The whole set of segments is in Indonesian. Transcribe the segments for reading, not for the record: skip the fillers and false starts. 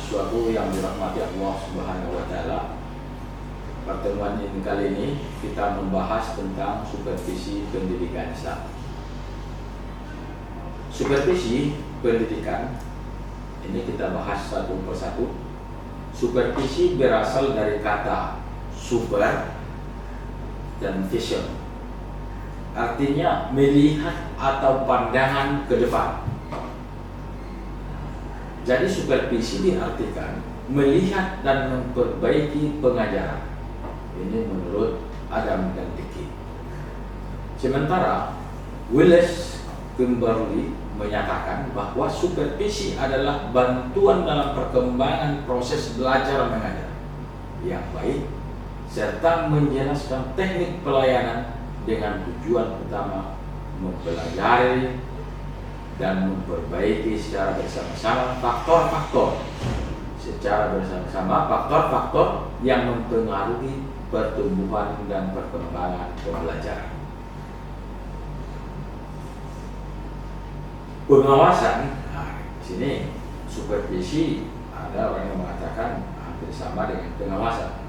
mahasiswaku yang dirahmati Allah Subhanahu wa Ta'ala. Pertemuan ini kali ini kita membahas tentang supervisi pendidikan Islam. Supervisi pendidikan ini kita bahas satu persatu. Supervisi berasal dari kata super dan vision. Artinya melihat atau pandangan ke depan. Jadi supervisi diartikan melihat dan memperbaiki pengajaran. Ini menurut Adam dan Dickie. Sementara Wallace Kimberley menyatakan bahwa supervisi adalah bantuan dalam perkembangan proses belajar mengajar yang baik serta menjelaskan teknik pelayanan dengan tujuan utama mempelajari dan memperbaiki secara bersama-sama faktor-faktor yang mempengaruhi pertumbuhan dan perkembangan pembelajaran. Pengawasan, di sini supervisi ada orang yang mengatakan hampir sama dengan pengawasan.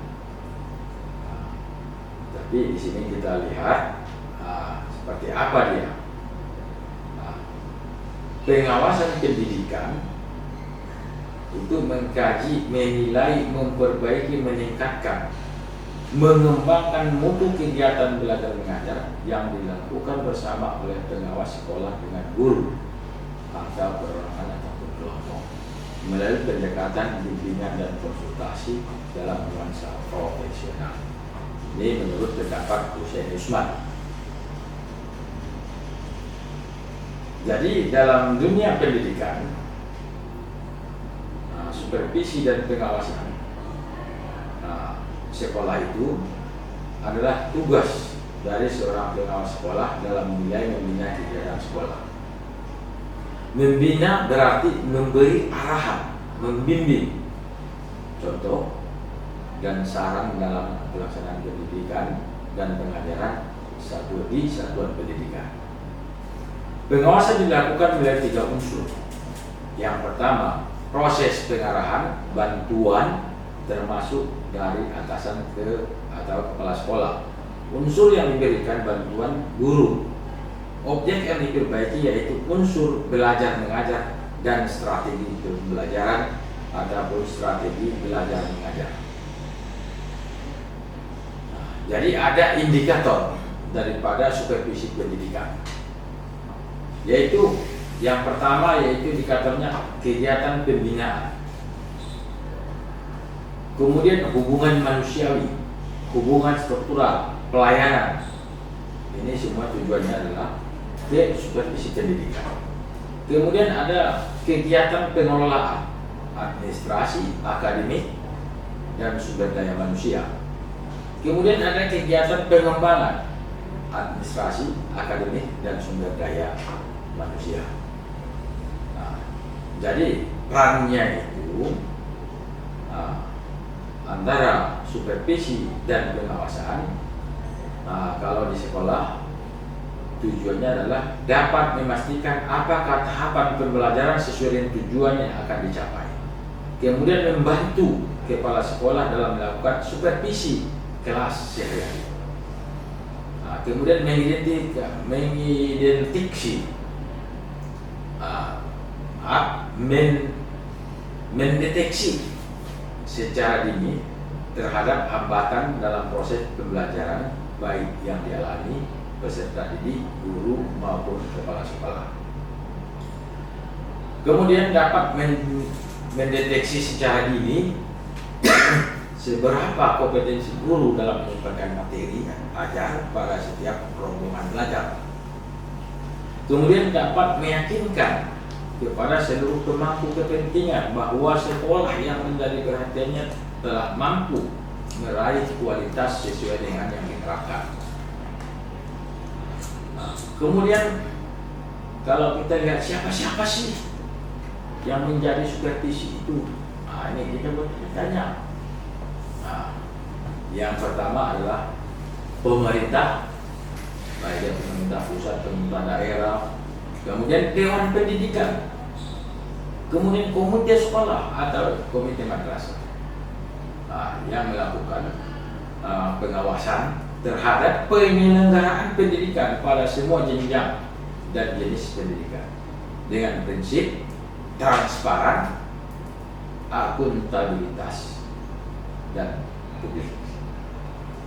Tapi di sini kita lihat seperti apa dia. Pengawasan pendidikan itu mengkaji, menilai, memperbaiki, meningkatkan, mengembangkan mutu kegiatan belajar mengajar yang dilakukan bersama oleh pengawas sekolah dengan guru atau perorangan ataupun kelompok melalui pendekatan bimbingan dan konsultasi dalam nuansa profesional. Ini menurut pendapat Hussein Usman. Jadi dalam dunia pendidikan, supervisi dan pengawasan sekolah itu adalah tugas dari seorang pengawas sekolah dalam menilai membina kegiatan sekolah. Membina berarti memberi arahan, membimbing, contoh dan saran dalam pelaksanaan pendidikan dan pengajaran di satuan pendidikan. Pengawasan dilakukan melalui 3 unsur. Yang pertama, proses pengarahan, bantuan termasuk dari atasan ke atau kepala sekolah. Unsur yang diberikan bantuan guru. Objek yang diperbaiki yaitu unsur belajar mengajar dan strategi pembelajaran ataupun strategi belajar mengajar. Jadi ada indikator daripada supervisi pendidikan, yaitu yang pertama yaitu indikatornya kegiatan pembinaan, kemudian hubungan manusiawi, hubungan struktural, pelayanan. Ini semua tujuannya adalah ke supervisi pendidikan. Kemudian ada kegiatan pengelolaan, administrasi, akademik, dan sumber daya manusia. Kemudian ada kegiatan pengembangan, administrasi, akademik, dan sumber daya manusia. Jadi perannya itu antara supervisi dan pengawasan. Kalau di sekolah tujuannya adalah dapat memastikan apakah tahapan pembelajaran sesuai dengan tujuan yang akan dicapai. Kemudian membantu kepala sekolah dalam melakukan supervisi kelas sehari-hari. Kemudian mendeteksi secara dini terhadap hambatan dalam proses pembelajaran baik yang dialami peserta didik, guru maupun kepala sekolah. Kemudian dapat mendeteksi secara dini seberapa kompetensi guru dalam menyampaikan materi yang ajar pada setiap rombongan belajar. Kemudian dapat meyakinkan kepada seluruh pemangku kepentingan bahwa sekolah yang menjadi perhatiannya telah mampu meraih kualitas sesuai dengan yang diterapkan. Kemudian kalau kita lihat siapa sih yang menjadi supervisi itu, ini kita bertanya. Yang pertama adalah pemerintah, baik yang pemerintah pusat, pemerintah daerah, kemudian dewan pendidikan. kemudian komite sekolah atau komite madrasah yang melakukan pengawasan terhadap penyelenggaraan pendidikan pada semua jenjang dan jenis pendidikan dengan prinsip transparan, akuntabilitas, dan publik.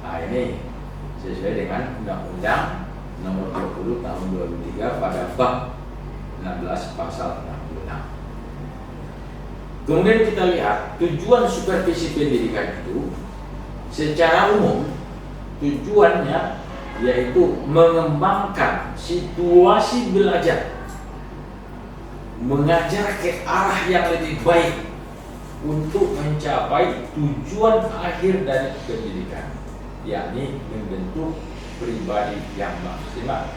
Ini sesuai dengan Undang-Undang Nomor 20 Tahun 2003 pada bab 16 pasal 66. Kemudian kita lihat tujuan supervisi pendidikan itu secara umum tujuannya yaitu mengembangkan situasi belajar, mengajar ke arah yang lebih baik untuk mencapai tujuan akhir dari pendidikan, yakni membentuk pribadi yang maksimal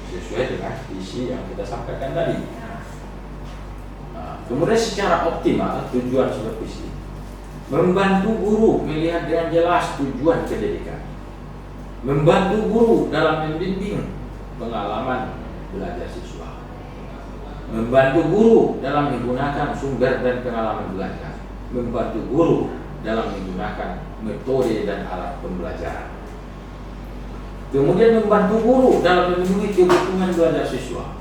sesuai dengan visi yang kita sampaikan tadi. Kemudian secara optimal tujuan supervisi membantu guru melihat dengan jelas tujuan pendidikan, membantu guru dalam membimbing pengalaman belajar siswa, membantu guru dalam menggunakan sumber dan pengalaman belajar, membantu guru dalam menggunakan metode dan alat pembelajaran, kemudian membantu guru dalam memenuhi kebutuhan belajar siswa,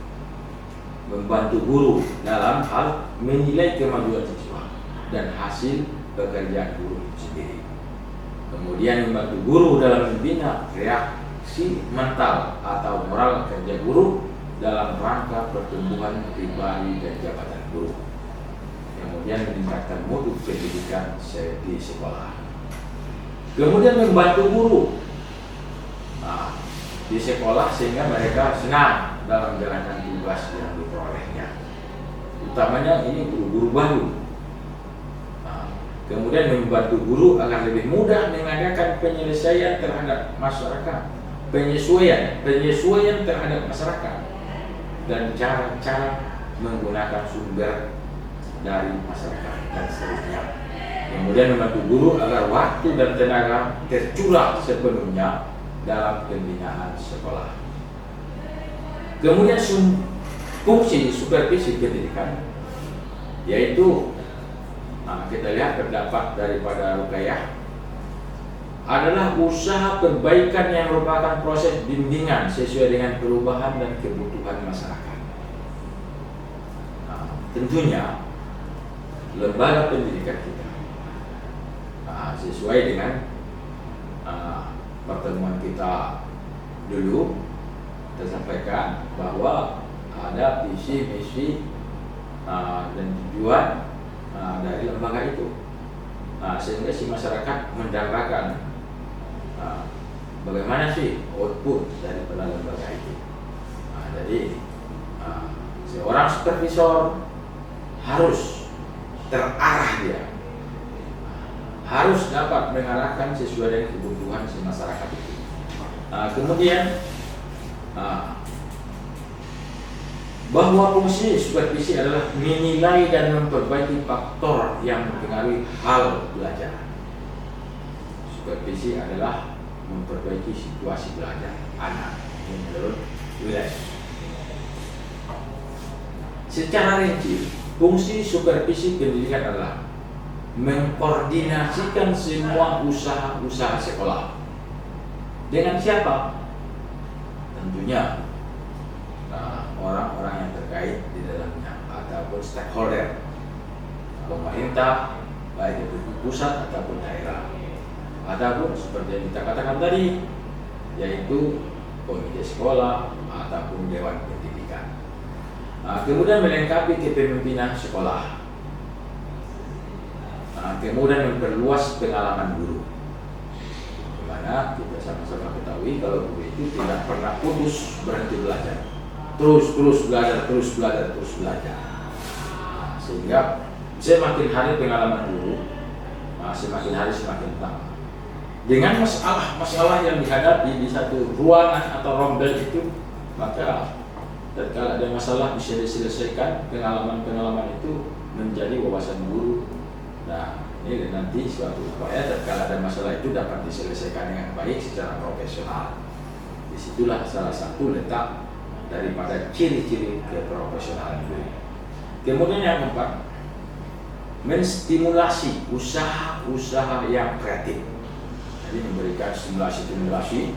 membantu guru dalam hal menilai kemajuan siswa dan hasil pekerjaan guru sendiri, kemudian membantu guru dalam membina reaksi mental atau moral kerja guru dalam rangka pertumbuhan pribadi dan jabatan guru, kemudian meningkatkan mutu pendidikan di sekolah, kemudian membantu guru di sekolah sehingga mereka senang dalam menjalankan tugas yang diperolehnya, utamanya ini guru-guru baru. Kemudian membantu guru agar lebih mudah mengadakan penyelesaian terhadap masyarakat, penyesuaian terhadap masyarakat, dan cara-cara menggunakan sumber dari masyarakat dan seterusnya. Kemudian membantu guru agar waktu dan tenaga tercurah sepenuhnya dalam pembinaan sekolah. Kemudian fungsi supervisi pendidikan yaitu kita lihat terdapat daripada Ruqayyah adalah usaha perbaikan yang merupakan proses bimbingan sesuai dengan perubahan dan kebutuhan masyarakat. Tentunya lembaga pendidikan kita sesuai dengan pertemuan kita dulu kita sampaikan bahwa ada visi, misi dan tujuan dari lembaga itu, sehingga si masyarakat mendapatkan bagaimana sih output dari lembaga itu. Jadi seorang supervisor harus terarah, dia harus dapat mengarahkan sesuai dengan kebutuhan si masyarakat itu. Kemudian bahwa fungsi supervisi adalah menilai dan memperbaiki faktor yang mempengaruhi hal belajar. Supervisi adalah memperbaiki situasi belajar anak menurut Wiles. Secara rinci, fungsi supervisi pendidikan adalah mengkoordinasikan semua usaha-usaha sekolah. Dengan siapa? Tentunya orang-orang yang terkait di dalamnya ataupun stakeholder, pemerintah baik itu pusat ataupun daerah, ataupun seperti yang kita katakan tadi yaitu komite sekolah ataupun dewan pendidikan. Kemudian melengkapi kepemimpinan sekolah, kemudian memperluas pengalaman guru, di mana kita sama-sama ketahui kalau guru itu tidak pernah putus berhenti belajar, terus belajar, sehingga semakin hari pengalaman guru semakin hari semakin tambah. Dengan masalah yang dihadapi di satu ruangan atau rombel itu, maka tatkala ada masalah bisa diselesaikan, pengalaman itu menjadi wawasan guru. Nah, ini nanti suatu upaya tatkala ada masalah itu dapat diselesaikan dengan baik secara profesional. Disitulah salah satu letak daripada ciri-ciri keprofesionalan guru. Kemudian yang keempat, menstimulasi usaha-usaha yang kreatif. Jadi memberikan stimulasi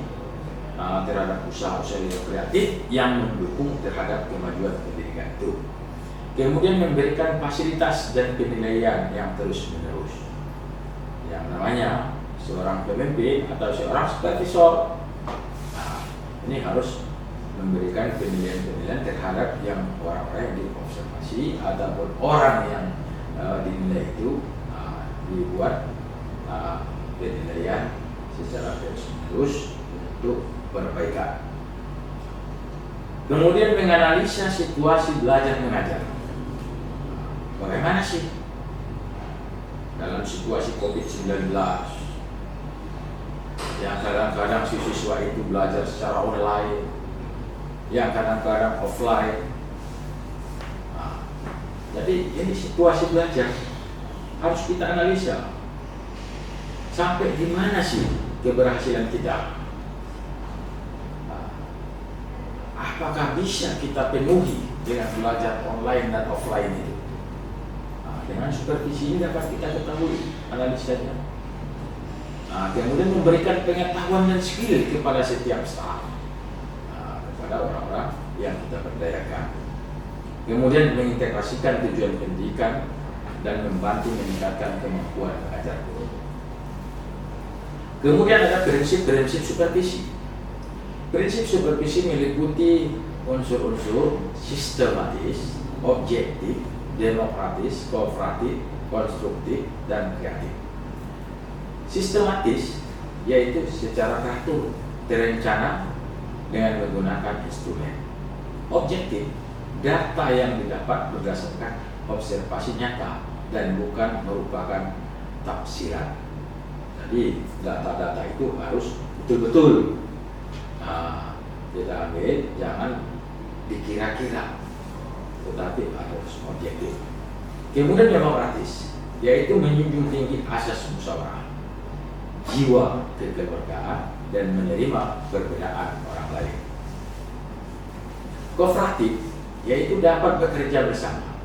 terhadap usaha-usaha yang kreatif yang mendukung terhadap kemajuan pendidikan itu. Kemudian memberikan fasilitas dan penilaian yang terus-menerus. Yang namanya seorang pemimpin atau seorang supervisor, ini harus memberikan penilaian-penilaian terhadap yang orang-orang yang diobservasi ataupun orang yang dinilai itu, dibuat penilaian secara terus-menerus untuk perbaikan. Kemudian menganalisa situasi belajar mengajar. Bagaimana sih dalam situasi COVID-19 yang kadang-kadang si siswa itu belajar secara online, yang kadang-kadang offline. Jadi ini situasi belajar harus kita analisa. Sampai di mana sih keberhasilan kita? Apakah bisa kita penuhi dengan belajar online dan offline itu? Dengan supervisi ini dapat kita ketahui analisanya. Kemudian memberikan pengetahuan dan skill kepada setiap staf, kepada orang-orang yang kita berdayakan. Kemudian mengintegrasikan tujuan pendidikan dan membantu meningkatkan kemampuan mengajar guru. Kemudian ada prinsip-prinsip supervisi. Prinsip supervisi meliputi unsur-unsur sistematis, objektif, demokratis, kooperatif, konstruktif, dan kreatif. Sistematis yaitu secara teratur, terencana dengan menggunakan instrumen. Objektif, data yang didapat berdasarkan observasi nyata dan bukan merupakan tafsiran. Jadi data-data itu harus betul-betul kita ambil, jangan dikira-kira, tetapi harus objektif. Kemudian demokratis, yaitu menjunjung tinggi asas musyawarah, jiwa kekeluargaan, dan menerima perbedaan orang lain. Kooperatif, yaitu dapat bekerja bersama,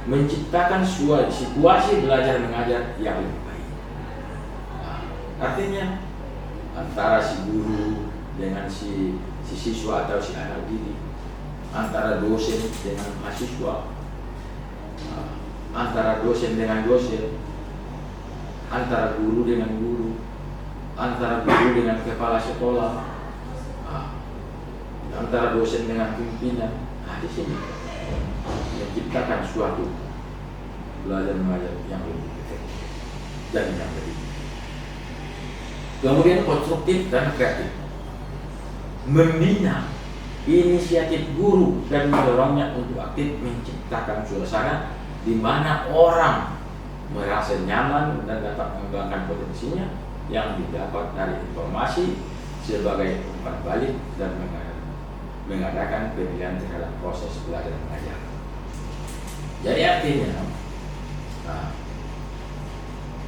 menciptakan situasi belajar mengajar yang lebih baik. Artinya antara si guru dengan si siswa atau si anak didik, antara dosen dengan mahasiswa, antara dosen dengan dosen, antara guru dengan guru, antara guru dengan kepala sekolah, antara dosen dengan pimpinan. Di sini menciptakan suatu belajar mengajar yang lebih efektif dan yang lebih. Kemudian konstruktif dan kreatif, membina inisiatif guru dan mendorongnya untuk aktif menciptakan suasana di mana orang merasa nyaman dan dapat mengembangkan potensinya yang didapat dari informasi sebagai umpan balik dan mengadakan pemilihan terhadap proses belajar mengajar. Jadi artinya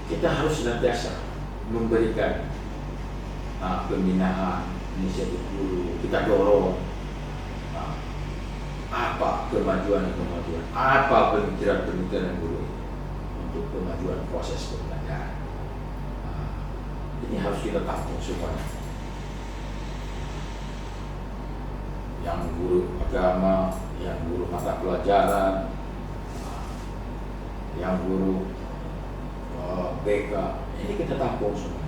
kita harus senantiasa memberikan pembinaan inisiatif guru, kita dorong apa kemajuan, apa pemikiran guru untuk kemajuan proses pembelajaran. Ini harus kita tampung semuanya. Yang guru agama, yang guru mata pelajaran, yang guru BK, ini kita tampung semua.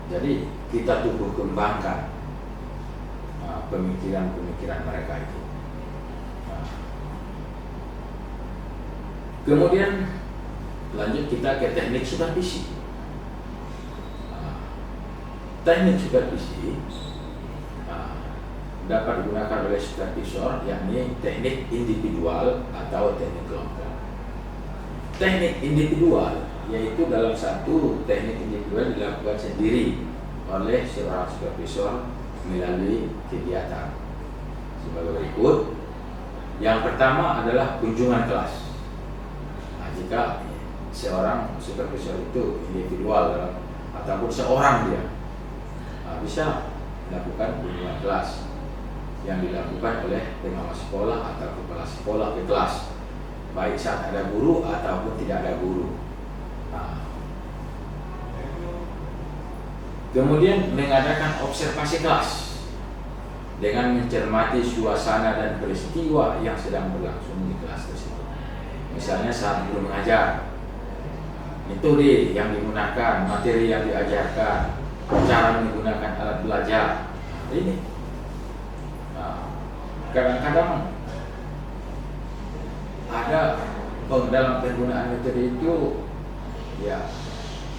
Jadi kita tumbuh kembangkan pemikiran-pemikiran mereka itu. Kemudian lanjut kita ke teknik supervisi. Teknik supervisi dapat digunakan oleh supervisor, yakni teknik individual atau teknik kelompok. Teknik individual yaitu dalam satu teknik individual dilakukan sendiri oleh seorang supervisor melalui kegiatan sebagai berikut. Yang pertama adalah kunjungan kelas. Jika seorang supervisor itu individual ataupun seorang dia bisa melakukan kunjungan kelas. yang dilakukan oleh pengawas sekolah atau kepala sekolah ke kelas, baik saat ada guru ataupun tidak ada guru. Kemudian mengadakan observasi kelas dengan mencermati suasana dan peristiwa yang sedang berlangsung di kelas tersebut. Misalnya saat guru mengajar, metode yang digunakan, materi yang diajarkan, cara menggunakan alat belajar. Ini kadang-kadang ada dalam penggunaan metode itu, ya,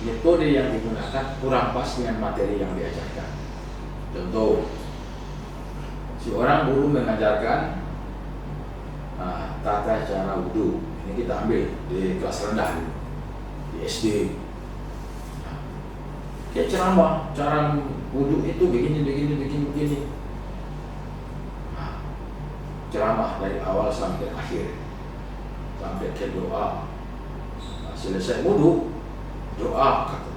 metode yang digunakan kurang pas dengan materi yang diajarkan. Contoh, si orang guru mengajarkan tata cara wudhu. Ini kita ambil di kelas rendah, di SD. Dia ceramah, cara wudhu itu begini. Ceramah dari awal sampai akhir, sampai ke doa. Selesai wudhu, doa kata,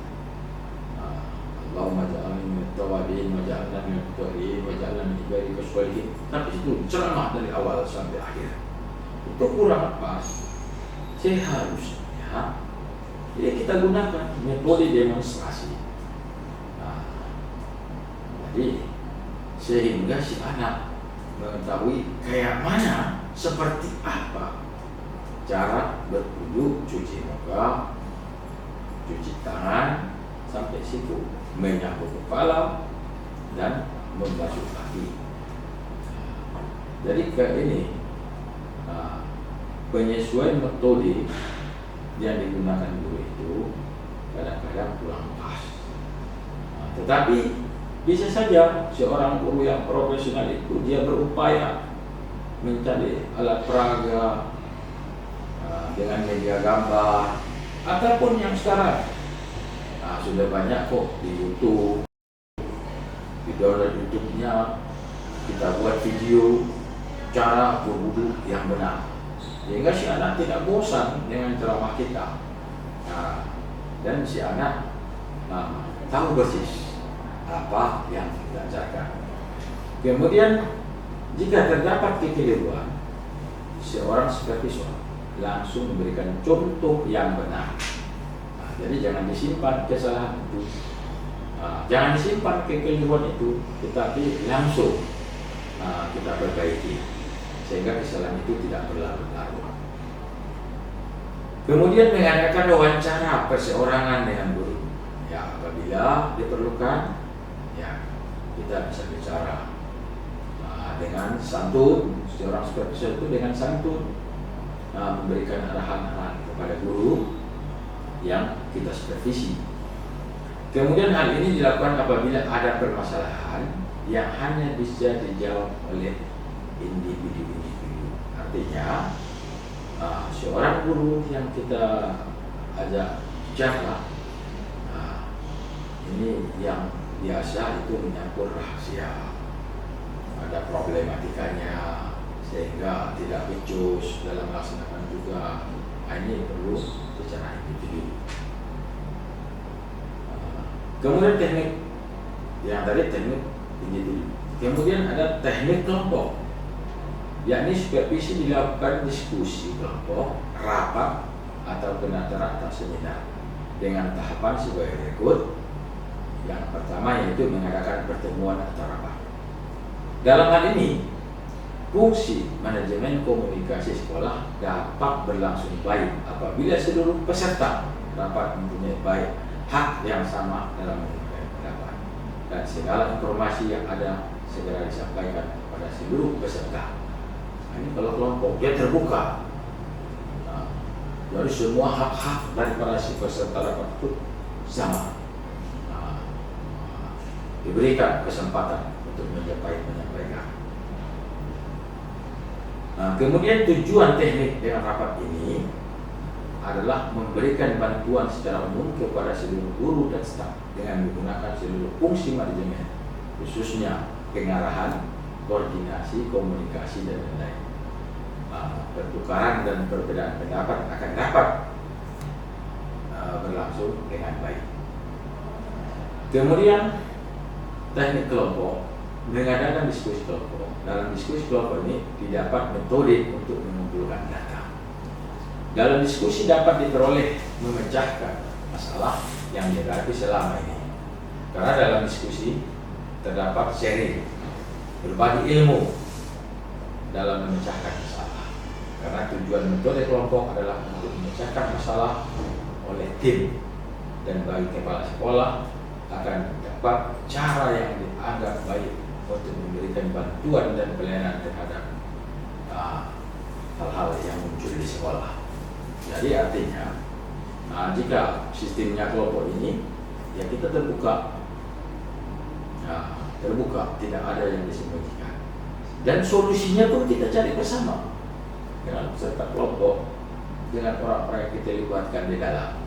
Allahumma ja'alni minat tawabin, wa ja'alna minat muttaqin, wa ja'alna min ibadika sholihin. Tapi itu ceramah dari awal sampai akhir. Itu kurang pas. Seharusnya jadi kita gunakan metode demonstrasi. Jadi sehingga si anak mengetahui kayak mana, seperti apa cara berwudu, cuci muka, cuci tangan, sampai situ, menyapu kepala dan membasuh kaki. Jadi kayak ini, penyesuaian metode yang digunakan guru itu kadang-kadang kurang pas. Tetapi bisa saja seorang guru yang profesional itu dia berupaya mencari alat peraga dengan media gambar, ataupun yang sekarang sudah banyak kok di YouTube, di download YouTube-nya, kita buat video cara berwudu yang benar, sehingga si anak tidak bosan dengan ceramah kita, dan si anak tahu persis apa yang kita ajarkan. Kemudian jika terdapat kekeliruan, seorang supervisor langsung memberikan contoh yang benar. Jadi jangan disimpan kesalahan itu, jangan disimpan kekeliruan itu, tetapi langsung kita perbaiki sehingga kesalahan itu tidak berlarut-larut. Kemudian mengadakan wawancara perseorangan dengan guru. Ya, apabila diperlukan, ya, kita bisa bicara dengan santun. Seorang supervisor itu dengan santun memberikan arahan-arahan kepada guru yang kita supervisi. Kemudian hal ini dilakukan apabila ada permasalahan yang hanya bisa dijawab oleh individu-individu. Artinya seorang guru yang kita ajak bicara, ini yang biasa itu menyangkut rahasia, ada problematikanya sehingga tidak becus dalam melaksanakan juga. Ini perlu secara individu. Kemudian teknik yang tadi teknik individu. Kemudian ada teknik kelompok, yakni supervisi dilakukan diskusi kelompok, rapat atau penata atau seminar dengan tahapan sebagai berikut. Yang pertama yaitu mengadakan pertemuan atau rapat. Dalam hal ini, fungsi manajemen komunikasi sekolah dapat berlangsung baik apabila seluruh peserta dapat mempunyai baik hak yang sama dalam menyampaikan pendapat, dan segala informasi yang ada segera disampaikan kepada seluruh peserta. Ini kalau kelompok dia terbuka, jadi semua hak-hak daripada si peserta rapat itu sama, diberikan kesempatan untuk menyampaikan. Kemudian tujuan teknik dengan rapat ini adalah memberikan bantuan secara umum kepada seluruh guru dan staf dengan menggunakan seluruh fungsi manajemen, khususnya pengarahan, koordinasi, komunikasi, dan lain-lain. Pertukaran dan perbedaan pendapat akan dapat berlangsung dengan baik. Kemudian teknik kelompok mengadakan diskusi kelompok. Dalam diskusi kelompok ini didapat metode untuk mengumpulkan data. Dalam diskusi dapat diperoleh memecahkan masalah yang dihadapi selama ini. Karena dalam diskusi terdapat sharing, berbagi ilmu dalam memecahkan masalah. Karena tujuan metode kelompok adalah untuk memecahkan masalah oleh tim, dan bagi kepala sekolah akan dapat cara yang dianggap baik untuk memberikan bantuan dan pelayanan terhadap hal-hal yang muncul di sekolah. Jadi artinya jika sistemnya kelompok ini, ya kita terbuka, tidak ada yang disembunyikan, dan solusinya pun kita cari bersama dengan peserta kelompok, dengan orang-orang yang kita libatkan di dalam.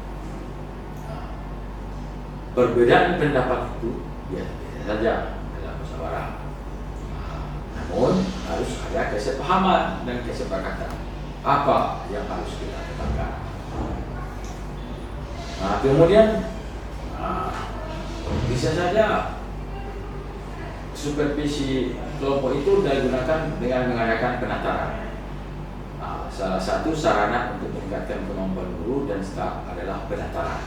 Perbedaan pendapat itu biasa saja dalam musyawarah, namun harus ada kesepahaman dan kesepakatan apa yang harus kita tetapkan. Kemudian bisa saja supervisi kelompok itu digunakan dengan mengadakan penataran. Salah satu sarana untuk meningkatkan kemampuan guru dan staf adalah penataran.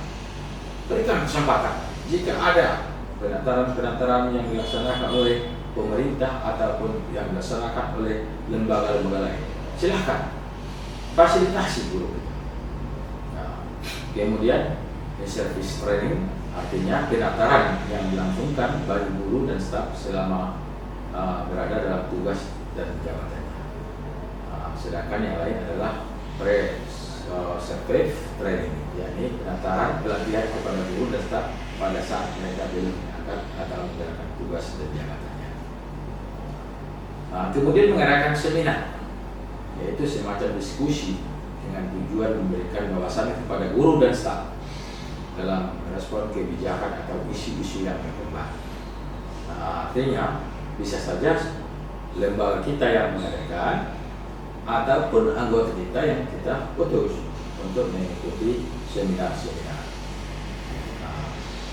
Berikan kesempatan jika ada penataran-penataran yang dilaksanakan oleh pemerintah ataupun yang dilaksanakan oleh lembaga-lembaga lain, silahkan fasilitasi guru. Kemudian service training, artinya penataran yang dilangsungkan bagi guru dan staf selama berada dalam tugas dan jabatannya. Sedangkan yang lain adalah pre-service training, yakni penataran pelatihan kepada guru dan staf pada saat mereka belum mengangkat atau menjalankan tugas dan jabatannya. Kemudian mengadakan seminar, yaitu semacam diskusi dengan tujuan memberikan wawasan kepada guru dan staf dalam merespon kebijakan atau isu-isu yang berkembang. Artinya bisa saja lembaga kita yang mengadakan ataupun anggota kita yang kita putus untuk mengikuti seminar-seminar.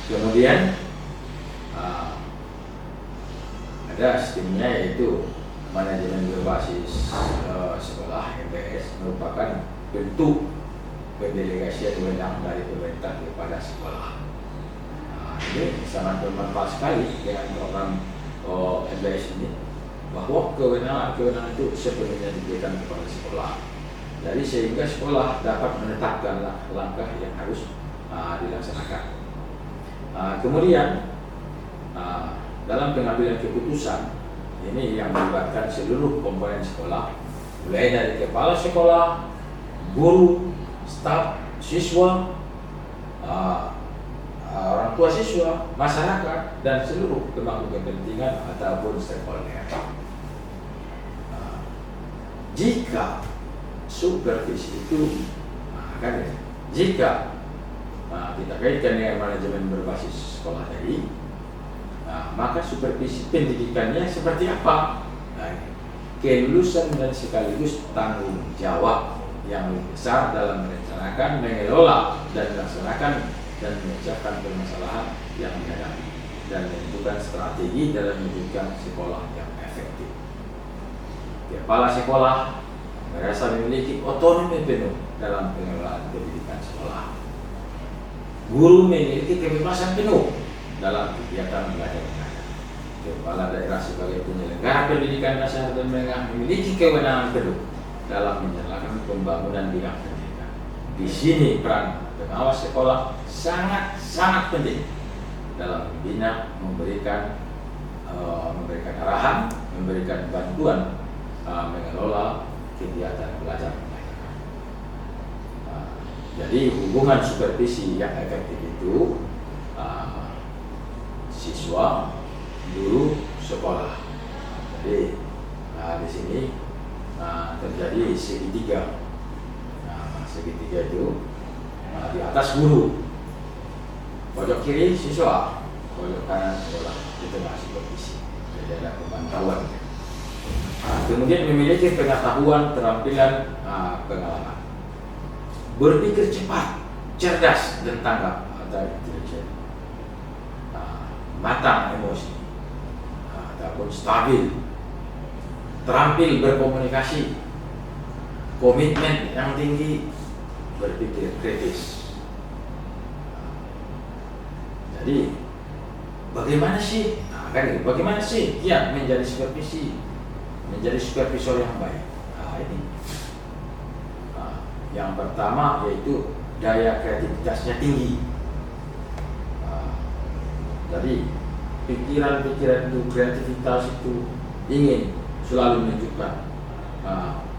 Kemudian ada sistemnya, yaitu manajemen berbasis sekolah MBS, merupakan bentuk pendelegasian wewenang dari pemerintah kepada sekolah. Ini sangat bermanfaat sekali dengan program MBS ini, bahwa kewenangan itu sepenuhnya diberikan kepada sekolah. Jadi sehingga sekolah dapat menetapkan langkah yang harus dilaksanakan. Kemudian dalam pengambilan keputusan ini yang melibatkan seluruh komponen sekolah, mulai dari kepala sekolah, guru, staf, siswa, orang tua siswa, masyarakat, dan seluruh pemangku kepentingan ataupun stakeholder. Jika supervisi itu jika kita kaitkan dengan manajemen berbasis sekolah tadi, maka supervisi pendidikannya seperti apa? Kelulusan dan sekaligus tanggung jawab yang besar dalam merencanakan, mengelola, dan melaksanakan dan memecahkan permasalahan yang dihadapi, dan menentukan strategi dalam mewujudkan sekolah yang efektif. Kepala sekolah merasa memiliki otonomi penuh dalam pengelolaan pendidikan sekolah. Guru memiliki kebebasan penuh dalam kegiatan belajar mengajar. Kepala daerah sebagai penyelenggara pendidikan dasar dan menengah memiliki kewenangan penuh dalam menjalankan pembangunan bidang pendidikan. Di sini peran pengawas sekolah sangat penting dalam membina, memberikan arahan, memberikan bantuan, mengelola kegiatan belajar mengajar. Jadi hubungan supervisi yang efektif itu siswa, guru, sekolah. Jadi di sini terjadi segitiga. Segitiga itu di atas guru, pojok kiri siswa, pojok kanan sekolah, di tengah supervisi. Jadi ada pemantauan. Kemudian memiliki pengetahuan, keterampilan, pengalaman, berpikir cepat, cerdas, dan tanggap atau intelijen, matang emosi, ataupun stabil, terampil berkomunikasi, komitmen yang tinggi, berpikir kritis. Jadi bagaimana sih? Bagaimana sih dia menjadi supervisor yang baik? Ini. Yang pertama yaitu daya kreativitasnya tinggi. Jadi pikiran-pikiran itu, kreativitas itu ingin selalu menunjukkan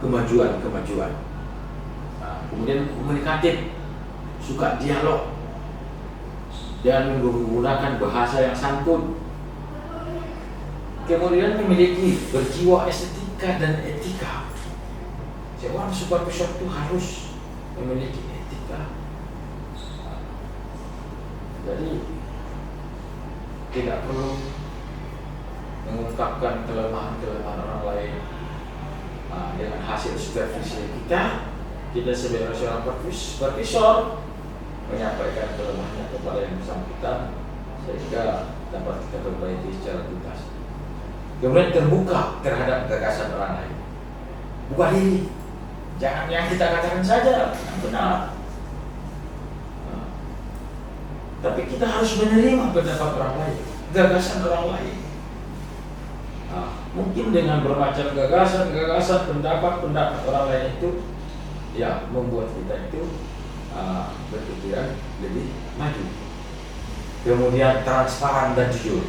kemajuan. Kemudian komunikatif, suka dialog dan menggunakan bahasa yang santun. Kemudian memiliki berjiwa estetika dan etika. Seorang supervisor itu harus memiliki etika. Jadi tidak perlu mengungkapkan kelemahan orang lain. Dengan hasil supervisi kita sebagai seorang supervisor menyampaikan kelemahannya kepada yang bersangkutan sehingga dapat kita perbaiki secara tuntas. Kemudian terbuka terhadap gagasan orang lain. Buka diri, jangan yang kita katakan saja yang benar. Tapi kita harus menerima pendapat orang lain, gagasan orang lain. Mungkin dengan bermacam gagasan, pendapat orang lain itu ya membuat kita itu berpikiran lebih maju. Kemudian transparan dan jujur.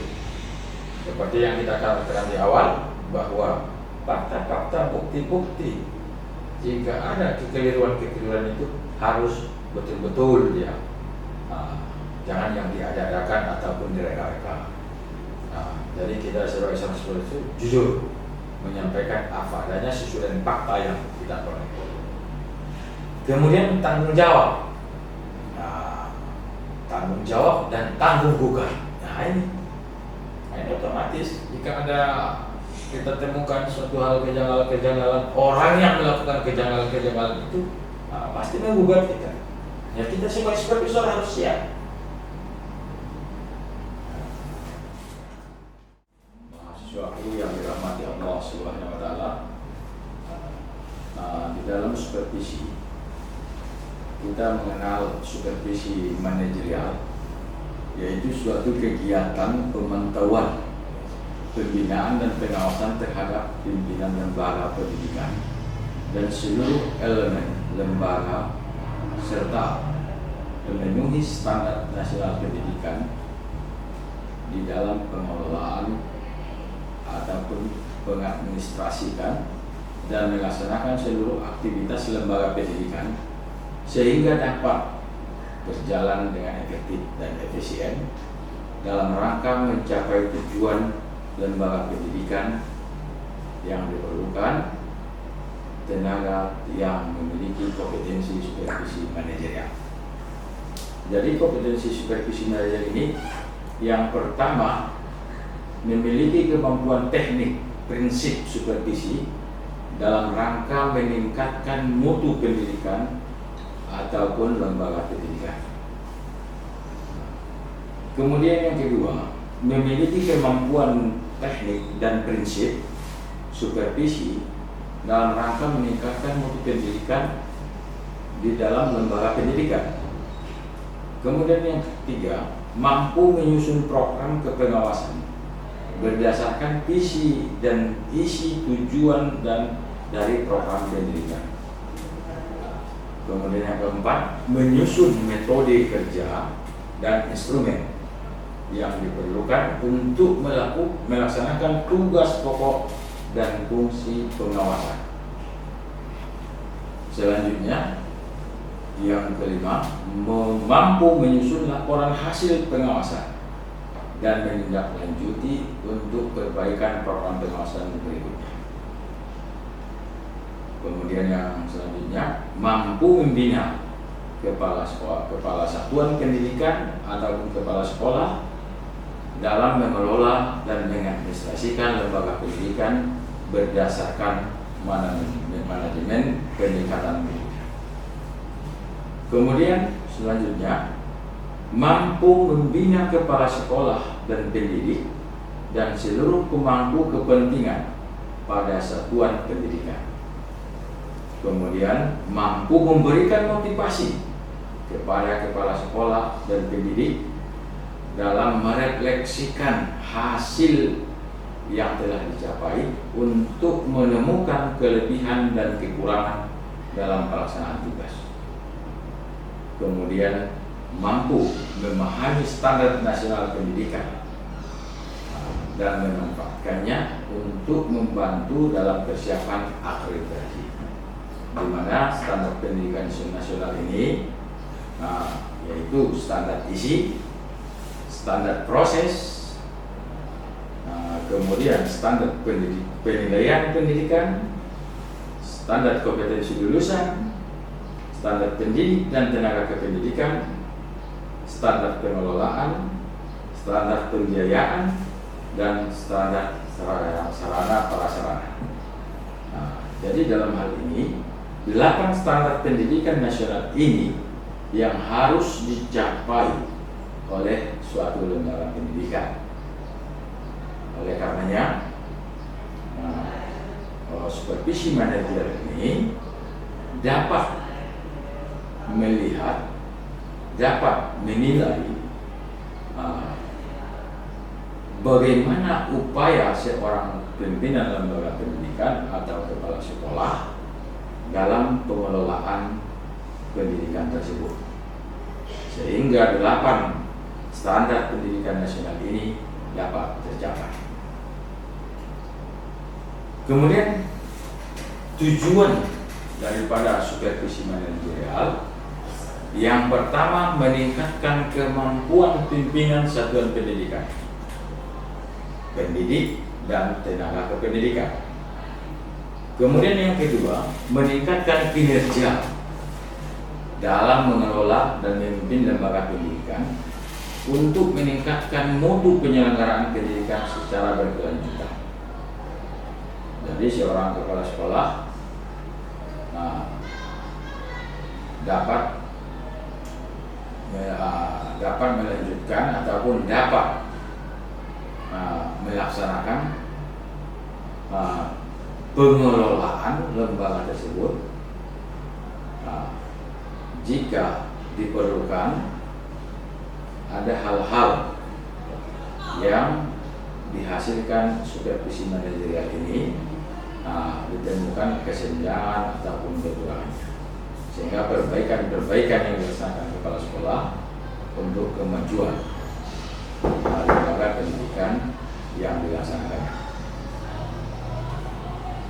Seperti yang kita katakan di awal bahwa fakta-fakta, bukti-bukti, jika ada kekeliruan itu harus betul-betul ya. Jangan yang diada-adakan ataupun direka-reka. Jadi kita sebagai seorang supervisor jujur menyampaikan apa adanya sesuai dengan fakta yang kita peroleh. Kemudian tanggung jawab, dan tanggung gugat. Ini otomatis jika ada kita temukan suatu hal kejanggalan, orang yang melakukan kejanggalan itu pasti menggugat kita. Ya kita sebagai supervisor harus siap. Mahasiswaku yang dirahmati Allah Subhanahu wa taala, di dalam supervisi kita mengenal supervisi manajerial, yaitu suatu kegiatan pemantauan, pembinaan dan pengawasan terhadap pimpinan lembaga pendidikan dan seluruh elemen lembaga serta memenuhi standar nasional pendidikan di dalam pengelolaan ataupun mengadministrasikan dan melaksanakan seluruh aktivitas lembaga pendidikan sehingga dapat berjalan dengan efektif dan efisien dalam rangka mencapai tujuan lembaga pendidikan yang diperlukan tenaga yang memiliki kompetensi supervisi manajerial. Jadi kompetensi supervisi manajerial ini yang pertama memiliki kemampuan teknik prinsip supervisi dalam rangka meningkatkan mutu pendidikan ataupun lembaga pendidikan. Kemudian yang kedua, memiliki kemampuan teknik dan prinsip supervisi dalam rangka meningkatkan mutu pendidikan di dalam lembaga pendidikan. Kemudian yang ketiga, mampu menyusun program kepengawasan berdasarkan visi dan isi tujuan dan dari program pendidikan. Kemudian yang keempat, menyusun metode kerja dan instrumen yang diperlukan untuk melaksanakan tugas pokok dan fungsi pengawasan. Selanjutnya, yang kelima, mampu menyusun laporan hasil pengawasan dan menindaklanjuti untuk perbaikan program pengawasan berikutnya. Kemudian yang selanjutnya, mampu membina kepala sekolah, kepala satuan pendidikan ataupun kepala sekolah dalam mengelola dan mengadministrasikan lembaga pendidikan berdasarkan manajemen peningkatan pendidikan. Kemudian selanjutnya, mampu membina kepala sekolah dan pendidik dan seluruh pemangku kepentingan pada satuan pendidikan. Kemudian mampu memberikan motivasi kepada kepala sekolah dan pendidik dalam merefleksikan hasil yang telah dicapai untuk menemukan kelebihan dan kekurangan dalam pelaksanaan tugas. Kemudian mampu memahami standar nasional pendidikan dan memanfaatkannya untuk membantu dalam persiapan akreditasi, di mana standar pendidikan nasional ini yaitu standar isi, standar proses, kemudian standar penilaian pendidikan, standar kompetensi lulusan, standar pendidik dan tenaga kependidikan, standar pengelolaan, standar pembiayaan, dan standar sarana prasarana. Jadi dalam hal ini 8 standar pendidikan nasional ini yang harus dicapai oleh suatu lembaga pendidikan. Oleh karenanya supervisi manajer ini dapat melihat, dapat menilai bagaimana upaya seorang pimpinan lembaga pendidikan atau kepala sekolah dalam pengelolaan pendidikan tersebut, sehingga 8 standar pendidikan nasional ini dapat tercapai. Kemudian tujuan daripada supervisi manajerial yang pertama, meningkatkan kemampuan pimpinan satuan pendidikan, pendidik dan tenaga kependidikan. Kemudian yang kedua, meningkatkan kinerja dalam mengelola dan memimpin lembaga pendidikan untuk meningkatkan mutu penyelenggaraan pendidikan secara berkelanjutan. Jadi seorang kepala sekolah dapat melanjutkan ataupun dapat melaksanakan pengelolaan lembaga tersebut jika diperlukan ada hal-hal yang dihasilkan supervisi manajerial ini ditemukan kesenjangan ataupun kekurangannya, sehingga perbaikan yang dilaksanakan kepala sekolah untuk kemajuan lembaga pendidikan yang dilaksanakannya.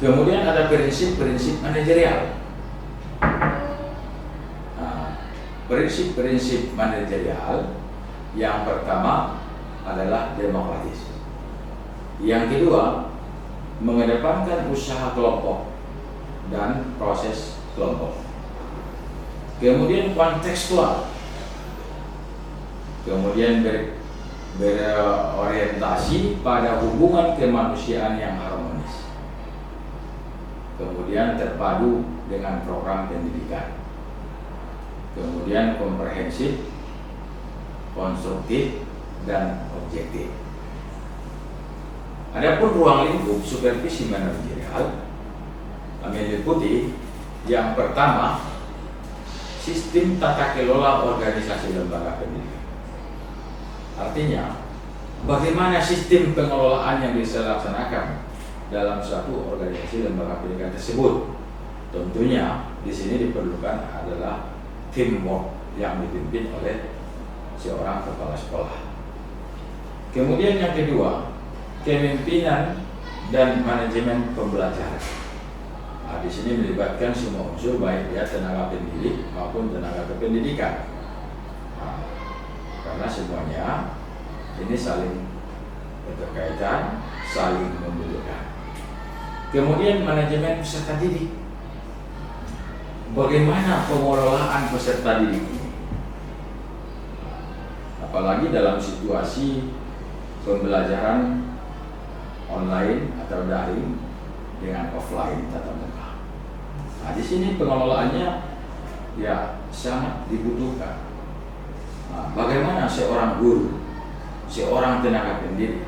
Kemudian ada prinsip-prinsip manajerial. Prinsip-prinsip manajerial yang pertama adalah demokratis. Yang kedua, mengedepankan usaha kelompok dan proses kelompok. Kemudian kontekstual. Kemudian berorientasi pada hubungan kemanusiaan yang harmonis. Kemudian terpadu dengan program pendidikan. Kemudian komprehensif, konstruktif, dan objektif. Adapun ruang lingkup supervisi manajerial meliputi yang pertama, sistem tata kelola organisasi lembaga pendidikan. Artinya, bagaimana sistem pengelolaan yang bisa dilaksanakan dalam suatu organisasi lembaga pendidikan tersebut. Tentunya di sini diperlukan adalah teamwork yang dipimpin oleh seorang kepala sekolah. Kemudian yang kedua, kepemimpinan dan manajemen pembelajaran. Di sini melibatkan semua unsur, baik dia tenaga pendidik maupun tenaga kependidikan. Karena semuanya ini saling berkaitan, saling membutuhkan. Kemudian manajemen peserta didik. Bagaimana pengelolaan peserta didik ini? Apalagi dalam situasi pembelajaran online atau daring dengan offline tatap muka. Di sini pengelolaannya ya sangat dibutuhkan. Bagaimana seorang guru, seorang tenaga pendidik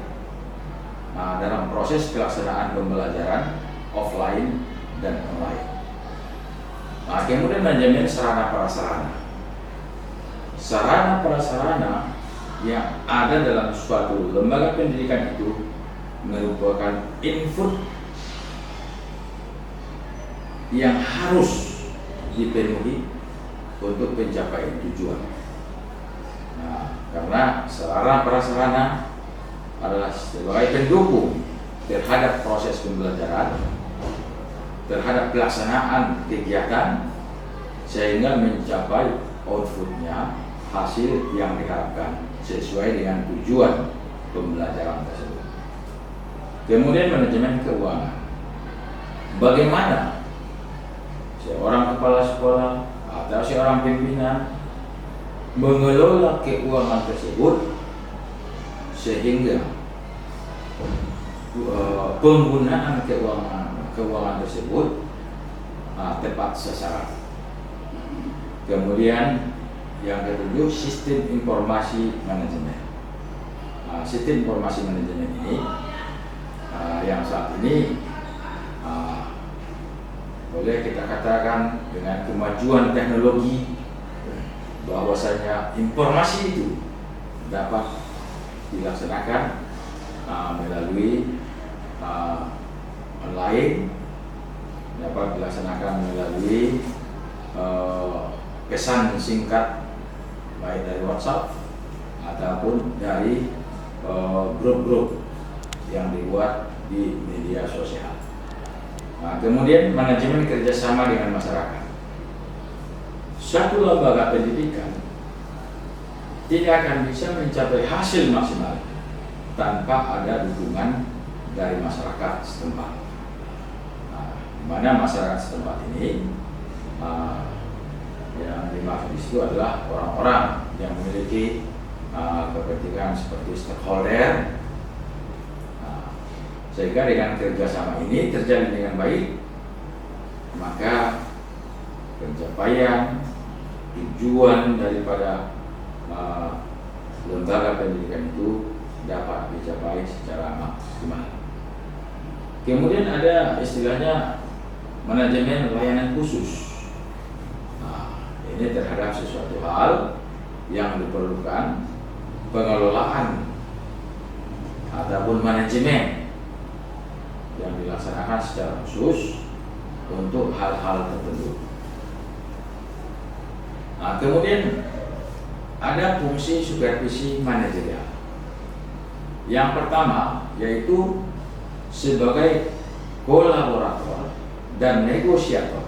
dalam proses pelaksanaan pembelajaran offline dan online. Kemudian manajemen sarana prasarana. Sarana prasarana yang ada dalam suatu lembaga pendidikan itu merupakan input yang harus dipenuhi untuk mencapai tujuan. Karena sarana prasarana adalah sebagai pendukung terhadap proses pembelajaran, terhadap pelaksanaan kegiatan, sehingga mencapai outputnya, hasil yang diharapkan sesuai dengan tujuan pembelajaran tersebut. Kemudian manajemen keuangan. Bagaimana seorang kepala sekolah atau seorang pimpinan mengelola keuangan tersebut sehingga penggunaan keuangan tersebut tepat sasaran. Kemudian yang ketujuh, sistem informasi manajemen. Sistem informasi manajemen ini yang saat ini boleh kita katakan dengan kemajuan teknologi bahwasanya informasi itu dapat dilaksanakan melalui online, dapat dilaksanakan melalui pesan singkat baik dari WhatsApp ataupun dari grup-grup yang dibuat di media sosial. Kemudian manajemen kerjasama dengan masyarakat. Suatu lembaga pendidikan tidak akan bisa mencapai hasil maksimal tanpa ada dukungan dari masyarakat setempat. Di mana masyarakat setempat ini yang dimaksud di situ adalah orang-orang yang memiliki kepentingan seperti stakeholder. Sehingga dengan kerjasama ini terjalin dengan baik, maka pencapaian tujuan daripada lembaga pendidikan itu dapat dicapai secara maksimal. Kemudian ada istilahnya manajemen layanan khusus. Ini terhadap sesuatu hal yang diperlukan pengelolaan ataupun manajemen yang dilaksanakan secara khusus untuk hal-hal tertentu. Kemudian ada fungsi supervisi manajerial. Yang pertama yaitu sebagai kolaborator dan negosiator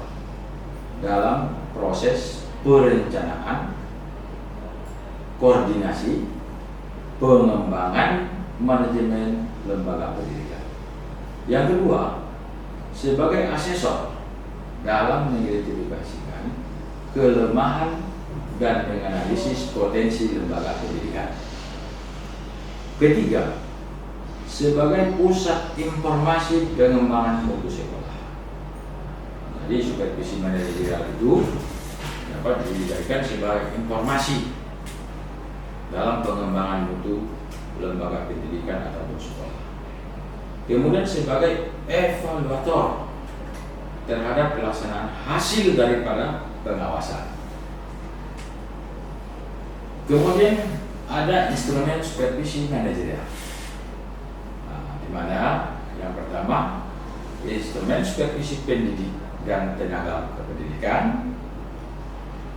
dalam proses perencanaan, koordinasi, pengembangan manajemen lembaga pendidikan. Yang kedua, sebagai asesor dalam mengidentifikasikan kelemahan dan menganalisis potensi lembaga pendidikan. Ketiga, sebagai pusat informasi pengembangan mutu sekolah. Jadi supervisi manajerial itu dapat dijadikan sebagai informasi dalam pengembangan mutu lembaga pendidikan ataupun sekolah. Kemudian sebagai evaluator terhadap pelaksanaan hasil daripada pengawasan. Kemudian ada instrumen supervisi manajerial, di mana yang pertama instrumen supervisi pendidik dan tenaga kependidikan,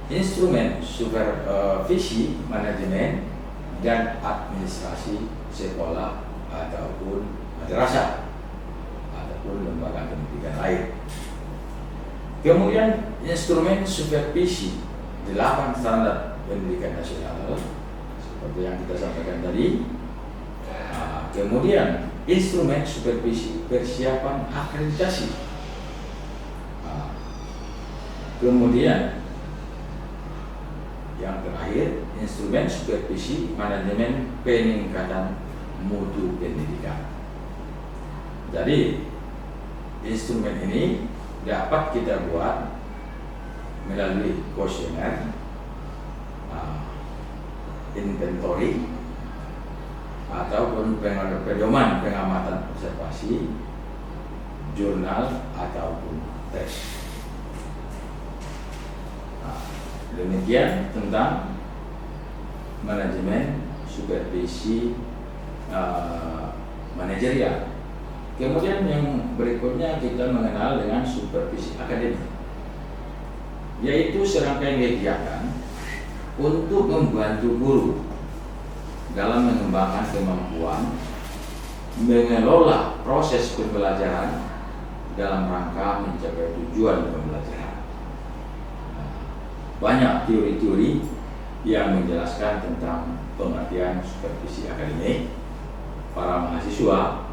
instrumen supervisi manajemen dan administrasi sekolah ataupun madrasah ataupun lembaga pendidikan lain. Kemudian instrumen supervisi 8 standar pendidikan nasional seperti yang kita sampaikan tadi. Kemudian instrumen supervisi persiapan akreditasi. Kemudian yang terakhir instrumen supervisi manajemen peningkatan mutu pendidikan. Jadi instrumen ini dapat kita buat melalui kuesioner, inventory, ataupun pedoman pengamatan observasi, jurnal ataupun tes. Nah, demikian tentang manajemen supervisi manajerial. Kemudian yang berikutnya kita mengenal dengan supervisi akademik, yaitu serangkaian kegiatan untuk membantu guru dalam mengembangkan kemampuan mengelola proses pembelajaran dalam rangka mencapai tujuan pembelajaran. Banyak teori-teori yang menjelaskan tentang pengertian supervisi akademik. Para mahasiswa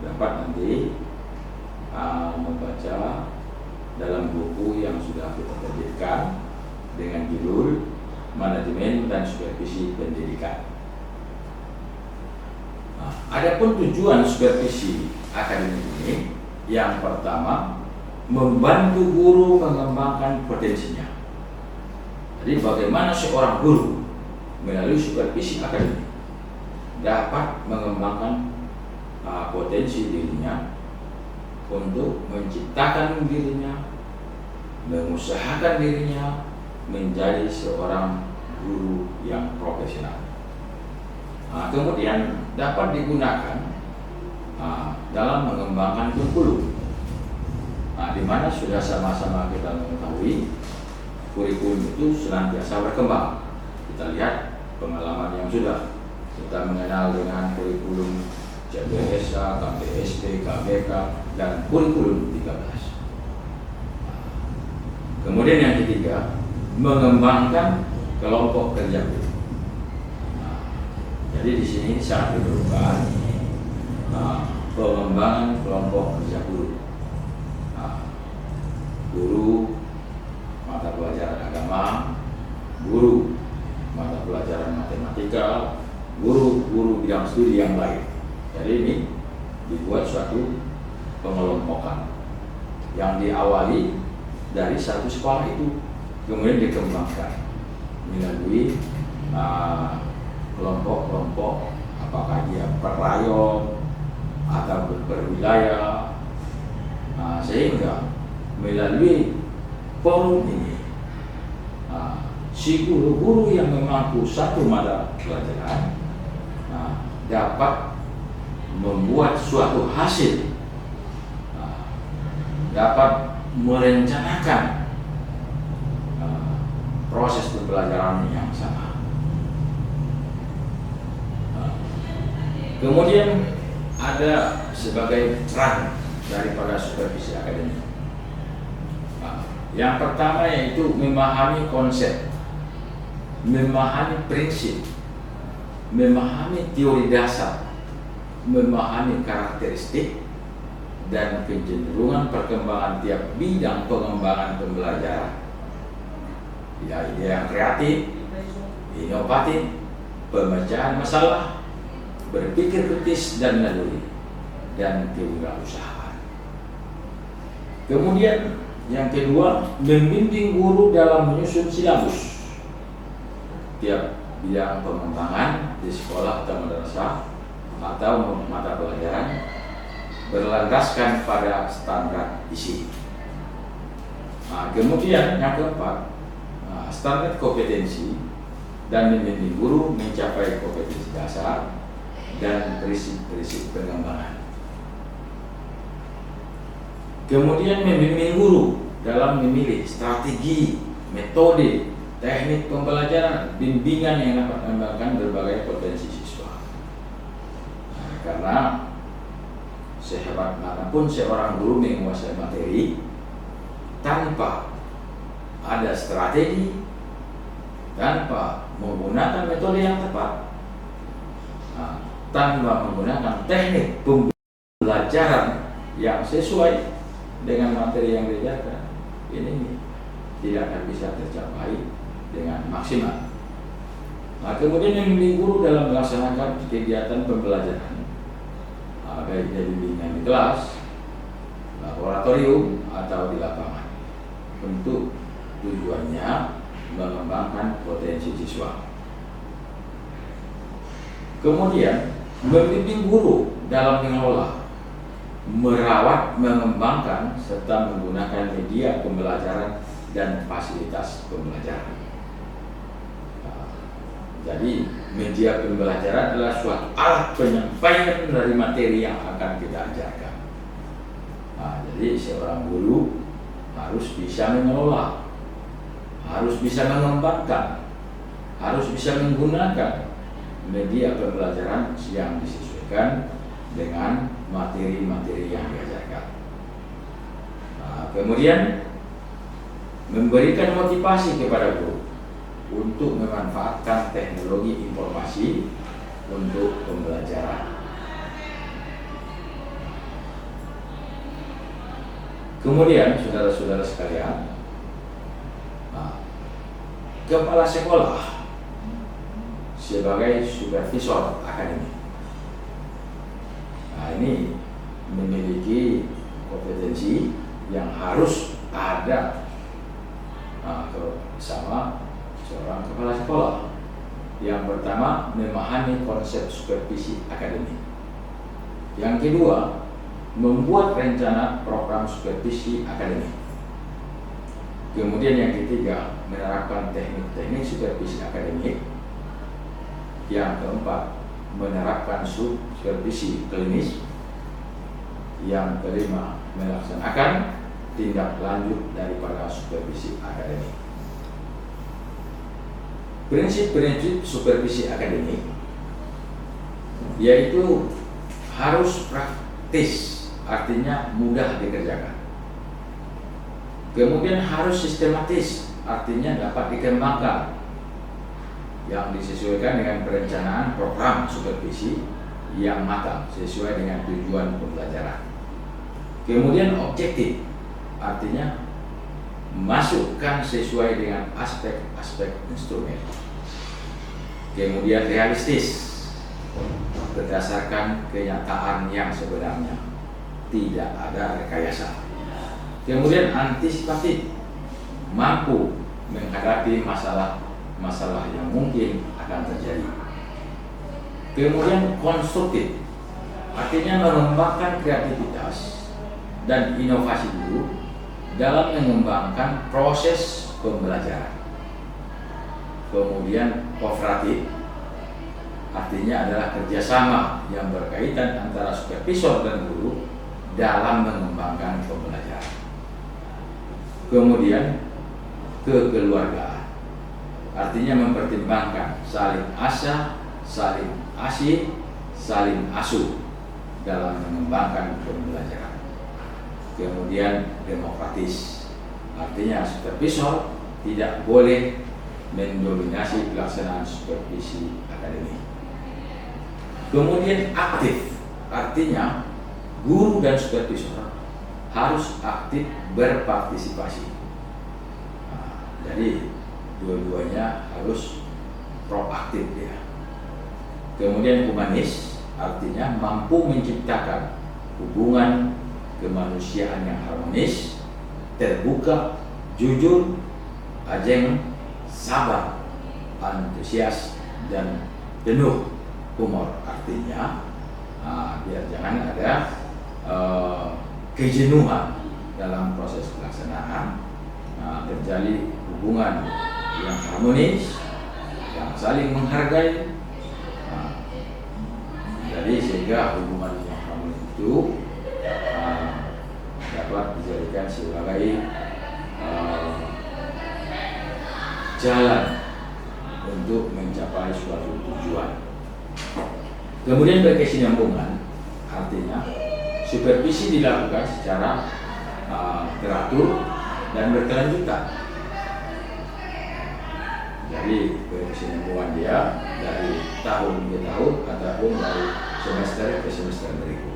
dapat nanti membaca dalam buku yang sudah kita terbitkan dengan judul Manajemen dan Supervisi Pendidikan. Adapun tujuan supervisi akademik ini, yang pertama, membantu guru mengembangkan potensinya. Jadi bagaimana seorang guru melalui supervisi akademik dapat mengembangkan potensi dirinya untuk menciptakan dirinya, mengusahakan dirinya menjadi seorang guru yang profesional. Kemudian dapat digunakan dalam mengembangkan kurikulum, di mana sudah sama-sama kita mengetahui kurikulum itu senantiasa berkembang. Kita lihat pengalaman yang sudah kita mengenal dengan kurikulum CBSA, KBSP, KBK, dan kurikulum 13. Kemudian yang ketiga, mengembangkan kelompok kerja guru. Jadi di sini sangat diperlukan pengembangan kelompok kerja guru. Guru mata pelajaran agama, guru mata pelajaran matematika, guru bidang studi yang lain. Jadi ini dibuat suatu pengelompokan yang diawali dari satu sekolah itu, kemudian dikembangkan melalui kelompok-kelompok, apakah dia per rayon atau per wilayah, sehingga melalui forum ini si guru-guru yang mengaku satu mata pelajaran dapat membuat suatu hasil, dapat merencanakan proses pembelajaran yang sama. Kemudian ada sebagai peran daripada supervisi akademik. Yang pertama yaitu memahami konsep, memahami prinsip, memahami teori dasar, memahami karakteristik dan kecenderungan perkembangan tiap bidang pengembangan pembelajaran. Ide yang kreatif, inovatif, pemecahan masalah, berpikir kritis dan naluri, dan kewirausahaan. Kemudian yang kedua, membimbing guru dalam menyusun silabus tiap bidang pengembangan di sekolah atau madrasah atau mata pelajaran berlandaskan pada standar isi. Kemudian yang keempat, standar kompetensi dan membimbing guru mencapai kompetensi dasar dan prinsip-prinsip pengembangan. Kemudian membimbing guru dalam memilih strategi, metode, teknik pembelajaran, bimbingan yang dapat mengembangkan berbagai potensi siswa. Karena sehebat manapun seorang guru menguasai materi, tanpa ada strategi, tanpa menggunakan metode yang tepat, tanpa menggunakan teknik pembelajaran yang sesuai dengan materi yang diajarkan, ini tidak akan bisa tercapai dengan maksimal. Kemudian yang membimbing guru dalam melaksanakan kegiatan pembelajaran, baik bimbingan di kelas, laboratorium atau di lapangan, untuk tujuannya mengembangkan potensi siswa. Kemudian membimbing guru dalam mengelola, merawat, mengembangkan, serta menggunakan media pembelajaran dan fasilitas pembelajaran. Jadi media pembelajaran adalah suatu alat penyampaian dari materi yang akan kita ajarkan. Jadi seorang guru harus bisa mengelola, harus bisa mengembangkan, harus bisa menggunakan media pembelajaran yang disesuaikan dengan materi-materi yang diajarkan. Kemudian memberikan motivasi kepada guru untuk memanfaatkan teknologi informasi untuk pembelajaran. Kemudian saudara-saudara sekalian, kepala sekolah sebagai supervisor akademik, ini memiliki kompetensi yang harus ada bersama seorang kepala sekolah. Yang pertama, memahami konsep supervisi akademik. Yang kedua, membuat rencana program supervisi akademik. Kemudian yang ketiga, menerapkan teknik-teknik supervisi akademik. Yang keempat, menerapkan supervisi klinis. Yang kelima, melaksanakan tindak lanjut daripada supervisi akademik. Prinsip-prinsip supervisi akademik yaitu harus praktis, artinya mudah dikerjakan. Kemudian harus sistematis, artinya dapat dikembangkan, yang disesuaikan dengan perencanaan program supervisi yang matang sesuai dengan tujuan pembelajaran. Kemudian objektif, artinya masukkan sesuai dengan aspek-aspek instrumen. Kemudian realistis, berdasarkan kenyataan yang sebenarnya, tidak ada rekayasa. Kemudian antisipatif, mampu menghadapi masalah yang mungkin akan terjadi. Kemudian konstruktif, artinya mengembangkan kreativitas dan inovasi guru dalam mengembangkan proses pembelajaran. Kemudian kooperatif, artinya adalah kerjasama yang berkaitan antara supervisor dan guru dalam mengembangkan pembelajaran. Kemudian kekeluargaan, artinya mempertimbangkan saling asah, saling asih, saling asuh dalam mengembangkan pembelajaran. Kemudian demokratis, artinya supervisor tidak boleh mendominasi pelaksanaan supervisi akademik. Kemudian aktif, artinya guru dan supervisor harus aktif berpartisipasi. Jadi dua-duanya harus proaktif ya. Kemudian humanis, artinya mampu menciptakan hubungan kemanusiaan yang harmonis, terbuka, jujur, ajeng, sabar, antusias, dan penuh humor. Artinya biar jangan ada kejenuhan dalam proses pelaksanaan, terjalin hubungan yang harmonis, yang saling menghargai. Jadi sehingga hubungan yang harmonis itu dapat dijadikan sebagai jalan untuk mencapai suatu tujuan. Kemudian berkesinambungan, artinya supervisi dilakukan secara teratur dan berkelanjutan. Jadi berkesinambungan dia dari tahun ke tahun ataupun dari semester ke semester berikut.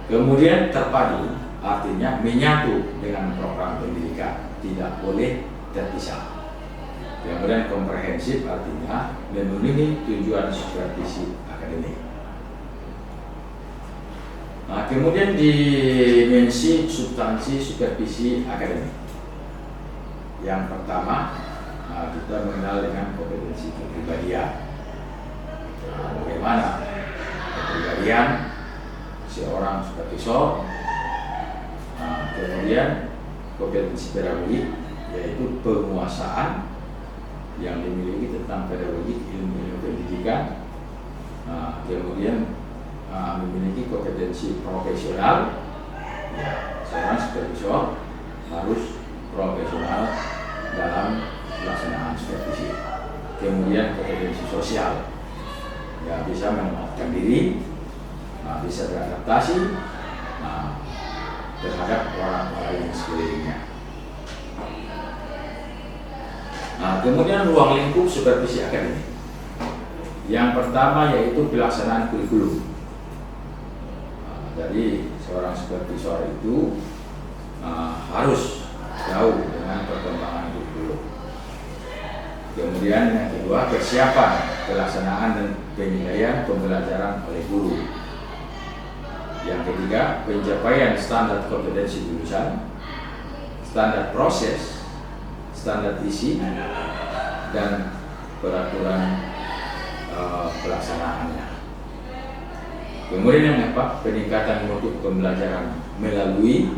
Kemudian terpadu, artinya menyatu dengan program pendidikan, tidak boleh terpisah. Kemudian komprehensif, artinya memenuhi tujuan supervisi akademik. Kemudian dimensi substansi supervisi akademik. Yang pertama, kita mengenal dengan kompetensi kepribadian. Bagaimana kepribadian seorang supervisor. Kemudian kompetensi pedagogik, yaitu penguasaan yang dimiliki tentang pedagogik, ilmu pendidikan. Kemudian memiliki kompetensi profesional, ya, seorang supervisor harus profesional dalam pelaksanaan supervisi. Kemudian kompetensi sosial, ya, bisa menempatkan diri, bisa beradaptasi terhadap orang-orang yang sekelilingnya. Kemudian ruang lingkup supervisi akademik. Yang pertama yaitu pelaksanaan kurikulum. Jadi seorang supervisor itu harus jauh dengan perkembangan kurikulum. Kemudian yang kedua, persiapan pelaksanaan dan penilaian pembelajaran oleh guru. Yang ketiga, pencapaian standar kompetensi jurusan, standar proses, standar isi, dan peraturan pelaksanaannya. Kemudian yang keempat, peningkatan mutu pembelajaran melalui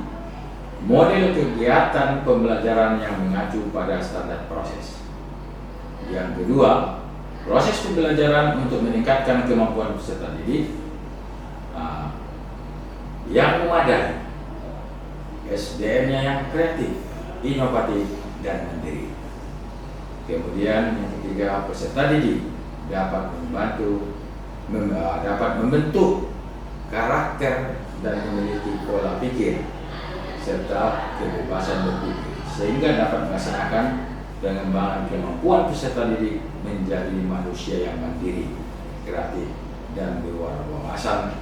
model kegiatan pembelajaran yang mengacu pada standar proses. Yang kedua, proses pembelajaran untuk meningkatkan kemampuan peserta didik yang memadai, SDM-nya yang kreatif, inovatif, dan mandiri. Kemudian yang ketiga, peserta didik dapat membentuk karakter dan memiliki pola pikir serta kebebasan berpikir, sehingga dapat melaksanakan pengembangan kemampuan peserta didik menjadi manusia yang mandiri, kreatif, dan berwawasan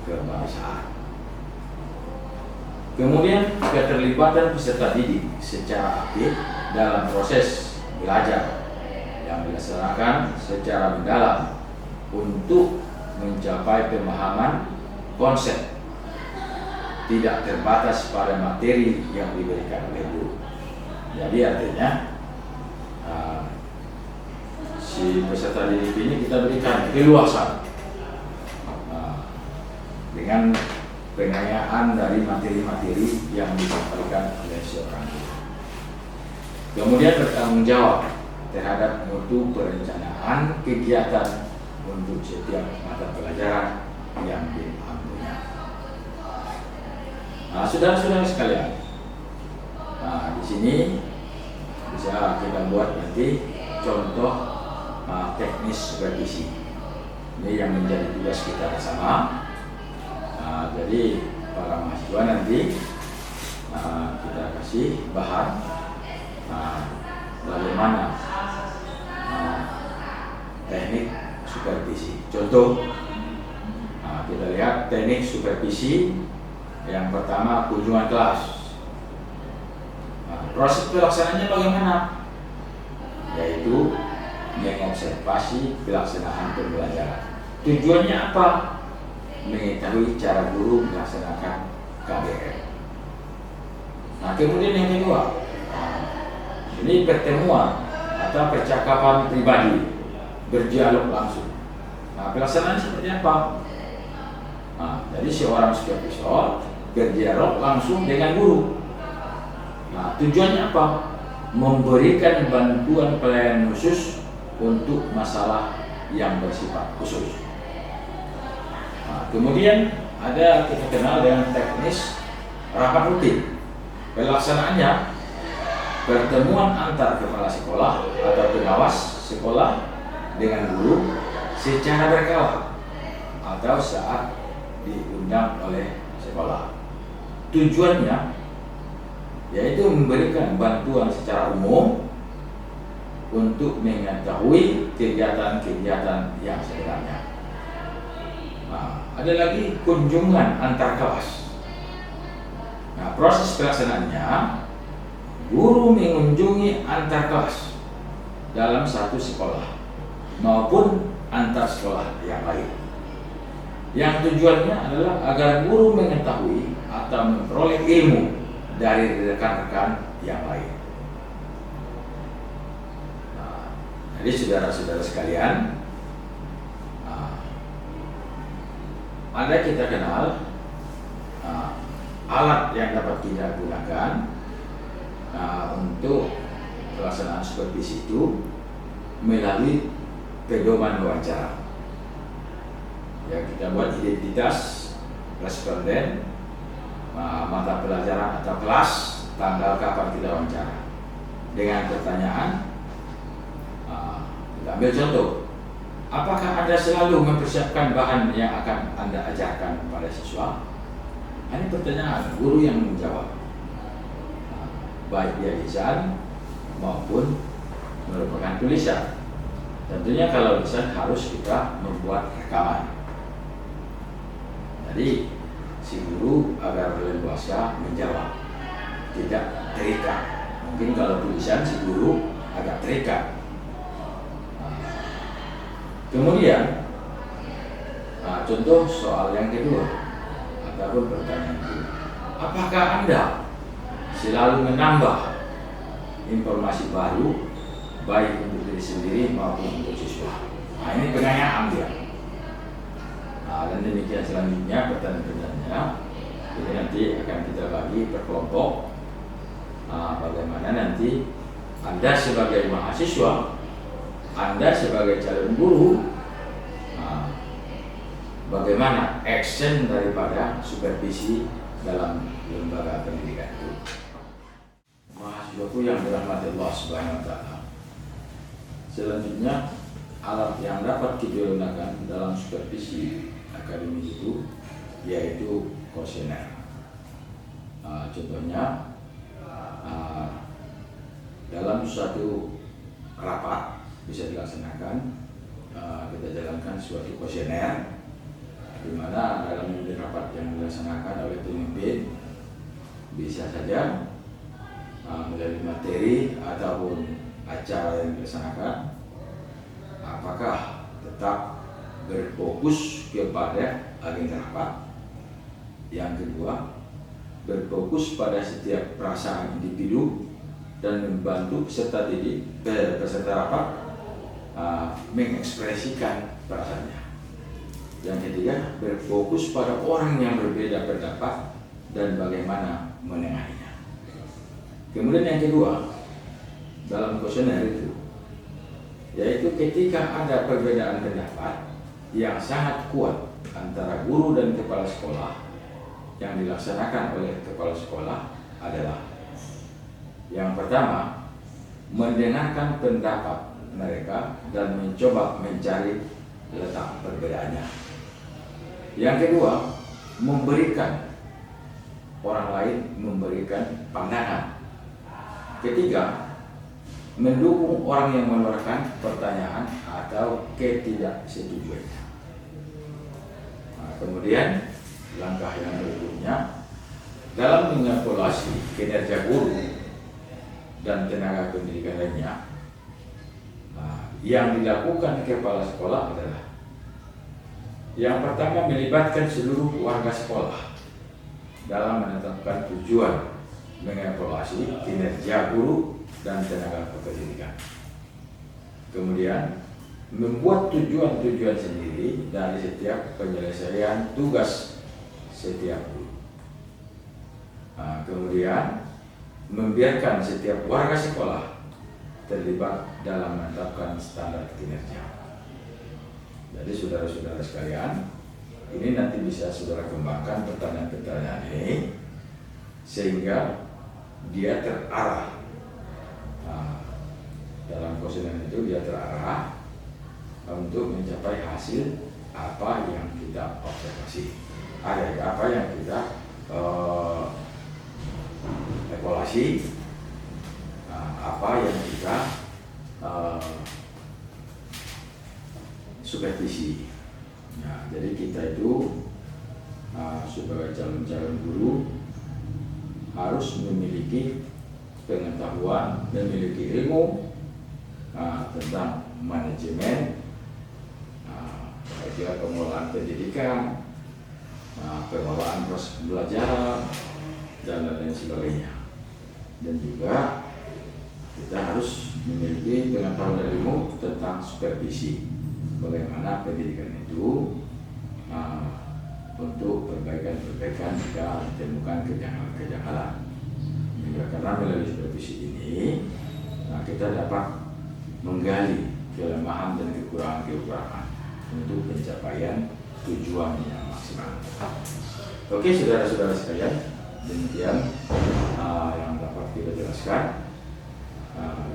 kebangsaan. Kemudian keterlibatan peserta didik secara aktif dalam proses belajar yang dilaksanakan secara mendalam untuk mencapai pemahaman konsep, tidak terbatas pada materi yang diberikan oleh guru. Jadi artinya si peserta didik ini kita berikan keluasan dengan pengayaan dari materi-materi yang disampaikan oleh seorang guru. Kemudian bertanggung jawab terhadap mutu perencanaan kegiatan untuk setiap mata pelajaran yang diambilnya. Saudara-saudara sekalian, di sini bisa kita buat nanti contoh teknis supervisi. Ini yang menjadi tugas kita bersama. Jadi para mahasiswa nanti kita kasih bahan bagaimana teknik supervisi. Contoh, kita lihat teknik supervisi. Yang pertama, kunjungan kelas. Proses pelaksanaannya bagaimana? Yaitu mengobservasi pelaksanaan pembelajaran. Tujuannya apa? Mengetahui cara guru melaksanakan KBM. Kemudian yang kedua, ini pertemuan atau percakapan pribadi, berdialog langsung. Pelaksanaan seperti apa? Jadi seorang supervisor berdialog langsung dengan guru. Tujuannya apa? Memberikan bantuan pelayanan khusus untuk masalah yang bersifat khusus. Kemudian ada kita kenal dengan teknis rapat rutin. Pelaksanaannya pertemuan antar kepala sekolah atau pengawas sekolah dengan guru secara berkala atau saat diundang oleh sekolah. Tujuannya yaitu memberikan bantuan secara umum untuk mengetahui kegiatan-kegiatan yang sebenarnya. Ada lagi kunjungan antar kelas. Proses pelaksanaannya, guru mengunjungi antar kelas dalam satu sekolah maupun antar sekolah yang lain. Yang tujuannya adalah agar guru mengetahui atau memperoleh ilmu dari rekan-rekan yang lain. Jadi saudara-saudara sekalian, ada kita kenal alat yang dapat kita gunakan untuk pelaksanaan supervisi itu melalui pedoman wawancara. Ya, kita buat identitas responden, mata pelajaran atau kelas, tanggal kapan kita wawancara. Dengan pertanyaan, kita ambil contoh. Apakah Anda selalu mempersiapkan bahan yang akan Anda ajarkan kepada siswa? Ini pertanyaan, guru yang menjawab. Baik dia lisan maupun merupakan tulisan. Tentunya kalau lisan harus kita membuat rekaman. Jadi si guru agar leluasa menjawab, tidak terikat. Mungkin kalau tulisan si guru agak terikat. Kemudian contoh soal yang kedua ataupun pertanyaan kedua, apakah Anda selalu menambah informasi baru baik untuk diri sendiri maupun untuk siswa? Ini pertanyaan dia. Dan demikian selanjutnya pertanyaan-pertanyaannya. Jadi nanti akan kita bagi per kelompok. Bagaimana nanti Anda sebagai mahasiswa, Anda sebagai calon guru, bagaimana action daripada supervisi dalam lembaga pendidikan itu. Mahasiswaku yang dirahmati Allah Subhanahu wa Ta'ala. Selanjutnya, alat yang dapat kita gunakan dalam supervisi akademik itu yaitu kuesioner. Contohnya dalam suatu rapat bisa dilaksanakan, kita jalankan suatu kuesioner di mana dalam rapat yang dilaksanakan oleh pemimpin bisa saja melalui materi ataupun acara yang dilaksanakan, apakah tetap berfokus kepada agenda rapat. Yang kedua, berfokus pada setiap perasaan individu dan membantu peserta didik, peserta rapat mengekspresikan perasaannya. Yang ketiga, berfokus pada orang yang berbeda pendapat dan bagaimana menengahinya. Kemudian yang kedua, dalam kuesioner itu, yaitu ketika ada perbedaan pendapat yang sangat kuat antara guru dan kepala sekolah, yang dilaksanakan oleh kepala sekolah adalah yang pertama, mendengarkan pendapat mereka dan mencoba mencari letak perbedaannya. Yang kedua, memberikan orang lain memberikan pandangan. Ketiga, mendukung orang yang mengeluarkan pertanyaan atau ketidaksetujuannya. Kemudian langkah yang berikutnya, dalam mengevaluasi kinerja guru dan tenaga pendidikan lainnya, yang dilakukan kepala sekolah adalah yang pertama, melibatkan seluruh warga sekolah dalam menetapkan tujuan mengevaluasi kinerja guru dan tenaga pendidikan. Kemudian, membuat tujuan-tujuan sendiri dari setiap penyelesaian tugas setiap guru. Kemudian, membiarkan setiap warga sekolah terlibat dalam menetapkan standar kinerja. Jadi saudara-saudara sekalian, ini nanti bisa saudara kembangkan pertanyaan-pertanyaan ini sehingga dia terarah. Dalam kuesioner itu dia terarah untuk mencapai hasil apa yang kita observasi, apa yang kita evaluasi, apa yang kita supervisi. Nah, jadi kita itu sebagai calon-calon guru harus memiliki pengetahuan, memiliki ilmu tentang manajemen, pengelolaan pendidikan, pengelolaan proses pembelajaran, dan lain sebagainya. Dan juga kita harus memiliki pengetahuan dan ilmu tentang supervisi, bagaimana pendidikan itu untuk perbaikan-perbaikan jika ditemukan kejanggalan. Ya, karena melalui supervisi ini, kita dapat menggali kelemahan dan kekurangan-kekurangan untuk pencapaian tujuan yang maksimal. Oke, saudara-saudara sekalian, demikian yang dapat kita jelaskan.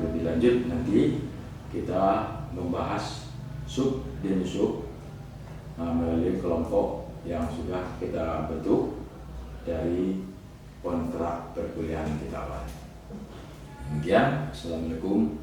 Lebih lanjut nanti kita membahas sub dan sub melalui kelompok yang sudah kita bentuk dari kontrak perkuliahan kita awal. Demikian, assalamualaikum